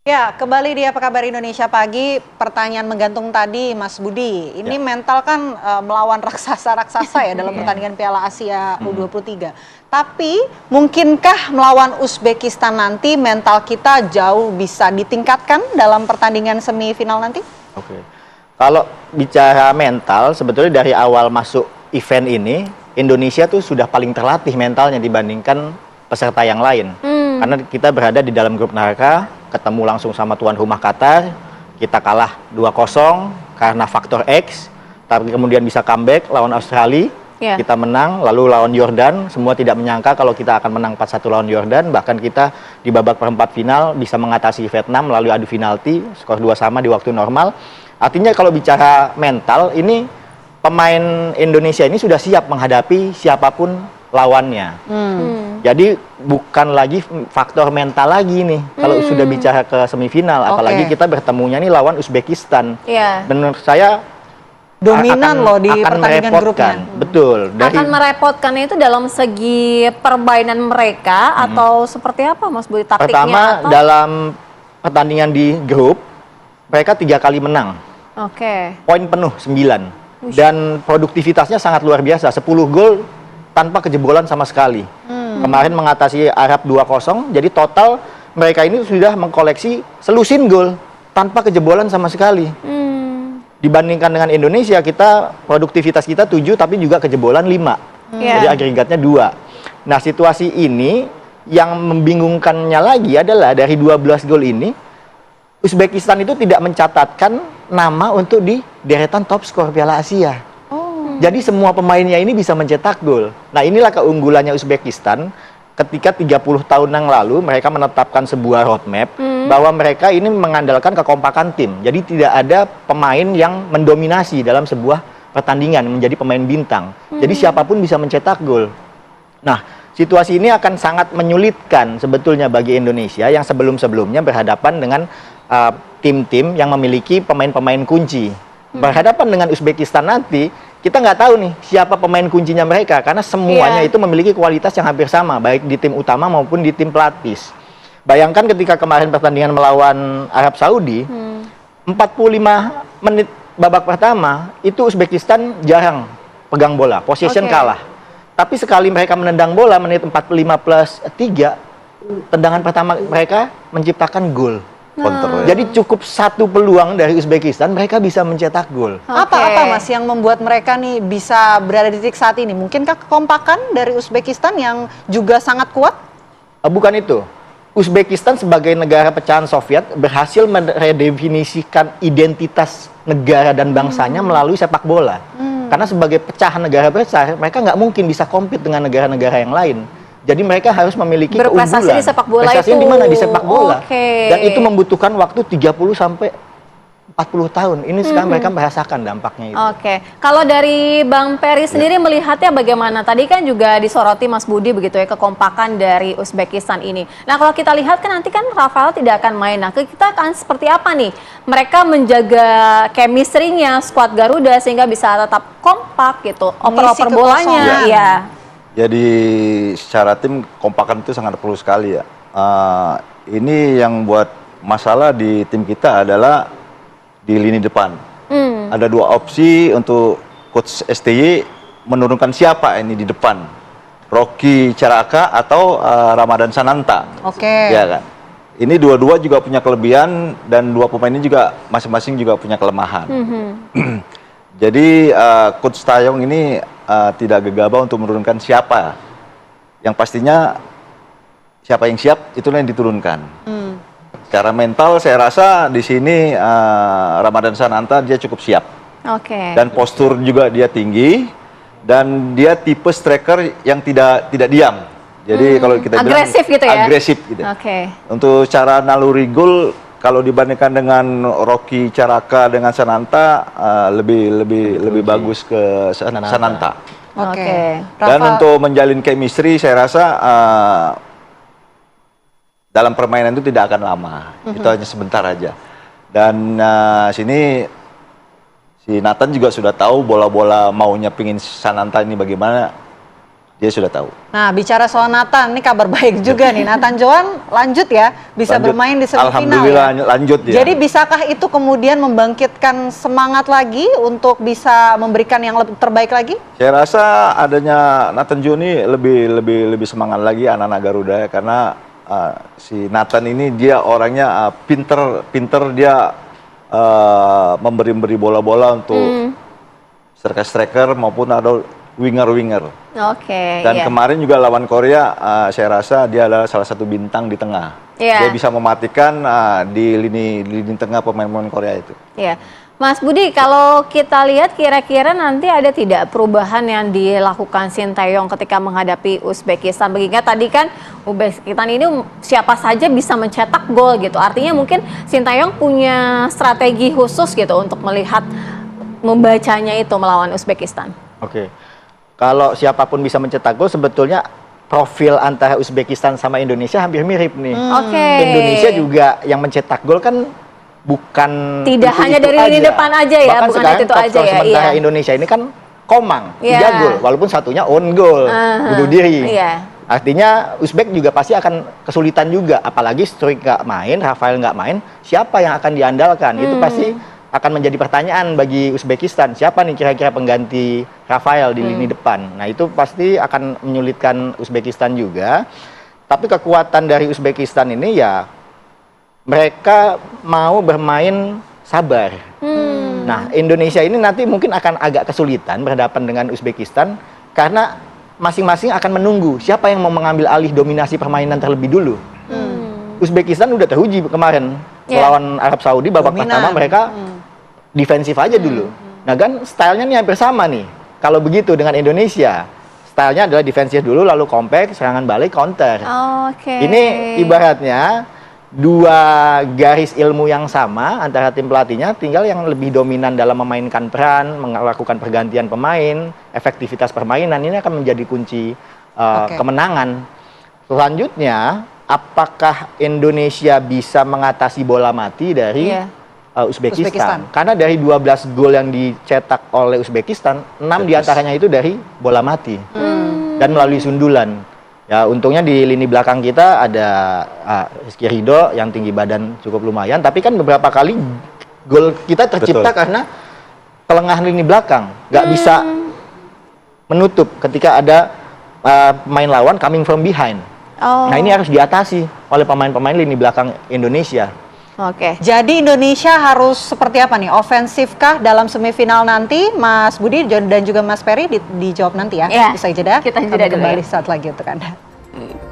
Ya, kembali di Apa Kabar Indonesia Pagi. Pertanyaan menggantung tadi, Mas Budi. Ini mental kan melawan raksasa-raksasa ya dalam pertandingan Piala Asia U23. Tapi mungkinkah melawan Uzbekistan nanti mental kita jauh bisa ditingkatkan dalam pertandingan semifinal nanti? Oke. Kalau bicara mental, sebetulnya dari awal masuk event ini, Indonesia tuh sudah paling terlatih mentalnya dibandingkan peserta yang lain. Karena kita berada di dalam grup neraka, ketemu langsung sama tuan rumah Qatar, kita kalah 2-0 karena faktor X, tapi kemudian bisa comeback lawan Australia, kita menang, lalu lawan Jordan, semua tidak menyangka kalau kita akan menang 4-1 lawan Jordan, bahkan kita di babak perempat final bisa mengatasi Vietnam melalui adu penalti, skor 2-2 di waktu normal. Artinya kalau bicara mental, ini pemain Indonesia ini sudah siap menghadapi siapapun lawannya. Jadi bukan lagi faktor mental lagi nih kalau sudah bicara ke semifinal, apalagi kita bertemunya nih lawan Uzbekistan. Dan menurut saya dominan loh di pertandingan grupnya. Betul. Akan merepotkan itu dalam segi permainan mereka atau seperti apa, Mas Budi, taktiknya? Pertama, dalam pertandingan di grup mereka 3 kali menang. Poin penuh 9 dan produktivitasnya sangat luar biasa, 10 gol tanpa kejebolan sama sekali. Kemarin mengatasi Arab 2-0, jadi total mereka ini sudah mengkoleksi selusin gol tanpa kejebolan sama sekali. Dibandingkan dengan Indonesia, kita produktivitas kita 7 tapi juga kejebolan 5. Jadi agregatnya 2. Nah, situasi ini yang membingungkannya lagi adalah dari 12 gol ini Uzbekistan itu tidak mencatatkan nama untuk di deretan top skor Piala Asia. Jadi semua pemainnya ini bisa mencetak gol. Nah, inilah keunggulannya Uzbekistan ketika 30 tahun yang lalu mereka menetapkan sebuah roadmap bahwa mereka ini mengandalkan kekompakan tim. Jadi tidak ada pemain yang mendominasi dalam sebuah pertandingan menjadi pemain bintang. Jadi siapapun bisa mencetak gol. Nah, situasi ini akan sangat menyulitkan sebetulnya bagi Indonesia yang sebelum-sebelumnya berhadapan dengan tim-tim yang memiliki pemain-pemain kunci. Berhadapan dengan Uzbekistan nanti, kita nggak tahu nih siapa pemain kuncinya mereka, karena semuanya itu memiliki kualitas yang hampir sama, baik di tim utama maupun di tim pelapis. Bayangkan ketika kemarin pertandingan melawan Arab Saudi, 45 menit babak pertama, itu Uzbekistan jarang pegang bola, possession kalah. Tapi sekali mereka menendang bola, menit 45+3, tendangan pertama mereka menciptakan gol. Jadi cukup satu peluang dari Uzbekistan mereka bisa mencetak gol. Apa Mas yang membuat mereka nih bisa berada di titik saat ini? Mungkinkah kekompakan dari Uzbekistan yang juga sangat kuat? Bukan itu. Uzbekistan sebagai negara pecahan Soviet berhasil meredefinisikan identitas negara dan bangsanya melalui sepak bola. Karena sebagai pecahan negara besar, mereka nggak mungkin bisa compete dengan negara-negara yang lain. Jadi mereka harus memiliki berprestasi keunggulan. Di sepak bola prestasinya itu. Di mana? Di sepak bola. Dan itu membutuhkan waktu 30 sampai 40 tahun. Ini sekarang mereka merasakan dampaknya itu. Kalau dari Bang Peri sendiri melihatnya bagaimana? Tadi kan juga disoroti Mas Budi begitu ya, kekompakan dari Uzbekistan ini. Nah, kalau kita lihat kan nanti kan Rafael tidak akan main. Nah, kita akan seperti apa nih? Mereka menjaga chemistry-nya skuad Garuda sehingga bisa tetap kompak gitu. Oper-oper bolanya. Jadi secara tim kompakan itu sangat perlu sekali ya. Ini yang buat masalah di tim kita adalah di lini depan. Ada 2 opsi untuk coach STY menurunkan siapa ini di depan. Rocky Caraka atau Ramadan Sananta. Ya kan. Ini dua-dua juga punya kelebihan dan 2 pemain ini juga masing-masing juga punya kelemahan. Jadi coach Taeyong ini tidak gegabah untuk menurunkan siapa. Yang pastinya siapa yang siap itulah yang diturunkan. Secara mental saya rasa di sini Ramadan Sananta dia cukup siap. Dan postur juga dia tinggi dan dia tipe striker yang tidak diam. Jadi kalau kita bilang agresif gitu ya. Agresif gitu. Untuk cara naluri gol kalau dibandingkan dengan Rocky Caraka dengan Sananta lebih bagus ke Sananta. Dan untuk menjalin chemistry saya rasa dalam permainan itu tidak akan lama. Itu hanya sebentar aja. Dan sini si Nathan juga sudah tahu bola-bola maunya pingin Sananta ini bagaimana. dia sudah tahu. Nah, bicara soal Nathan, ini kabar baik juga nih. Nathan Joan lanjut ya, bisa Lanjut. bermain di semifinal Alhamdulillah ya. lanjut dia. Jadi bisakah itu kemudian membangkitkan semangat lagi untuk bisa memberikan yang lebih terbaik lagi? Saya rasa adanya Nathan Joan ini lebih semangat lagi anak-anak Garuda ya, karena si Nathan ini dia orangnya pinter dia memberi bola-bola untuk striker maupun ada winger. Oke. Dan iya. kemarin juga lawan Korea, saya rasa dia adalah salah satu bintang di tengah. Iya. Dia bisa mematikan di lini tengah pemain-pemain Korea itu. Iya. Mas Budi, kalau kita lihat kira-kira nanti ada tidak perubahan yang dilakukan Sinteyong ketika menghadapi Uzbekistan? Mengingat tadi kan Uzbekistan ini siapa saja bisa mencetak gol gitu. Artinya mungkin Sinteyong punya strategi khusus gitu untuk melihat membacanya itu melawan Uzbekistan. Oke. Kalau siapapun bisa mencetak gol, sebetulnya profil antara Uzbekistan sama Indonesia hampir mirip nih. Oke. Indonesia juga yang mencetak gol kan bukan Tidak hanya dari lini depan aja ya, Bahkan bukan sekarang itu top aja skor ya, sementara iya. Indonesia ini kan Komang, 3 Iya. gol, walaupun satunya own goal, bunuh diri. Iya. Artinya Uzbek juga pasti akan kesulitan juga, apalagi Struijk nggak main, Rafael nggak main, siapa yang akan diandalkan? Itu pasti akan menjadi pertanyaan bagi Uzbekistan. Siapa nih kira-kira pengganti Rafael di lini depan? Nah itu pasti akan menyulitkan Uzbekistan juga. Tapi kekuatan dari Uzbekistan ini ya mereka mau bermain sabar. Nah Indonesia ini nanti mungkin akan agak kesulitan berhadapan dengan Uzbekistan karena masing-masing akan menunggu siapa yang mau mengambil alih dominasi permainan terlebih dulu. Uzbekistan udah teruji kemarin melawan Arab Saudi babak Dominan. pertama mereka defensif aja dulu. Nah kan stylenya nih hampir sama nih. Kalau begitu dengan Indonesia, stylenya adalah defensif dulu lalu compact, serangan balik, counter. Oke. Ini ibaratnya dua garis ilmu yang sama antara tim pelatihnya, tinggal yang lebih dominan dalam memainkan peran, melakukan pergantian pemain, efektivitas permainan ini akan menjadi kunci kemenangan. Selanjutnya, apakah Indonesia bisa mengatasi bola mati dari Uzbekistan? Karena dari 12 gol yang dicetak oleh Uzbekistan, 6 diantaranya itu dari bola mati dan melalui sundulan. Ya untungnya di lini belakang kita ada Rizky Ridho yang tinggi badan cukup lumayan, tapi kan beberapa kali gol kita tercipta karena kelengahan lini belakang, nggak bisa menutup ketika ada pemain lawan coming from behind. Nah ini harus diatasi oleh pemain-pemain lini belakang Indonesia. Oke. Jadi Indonesia harus seperti apa nih? Ofensif kah dalam semifinal nanti? Mas Budi dan juga Mas Peri dijawab nanti ya. Iya. Bisa jeda? Kita Kami jeda dulu kembali ya. saat lagi untuk Anda.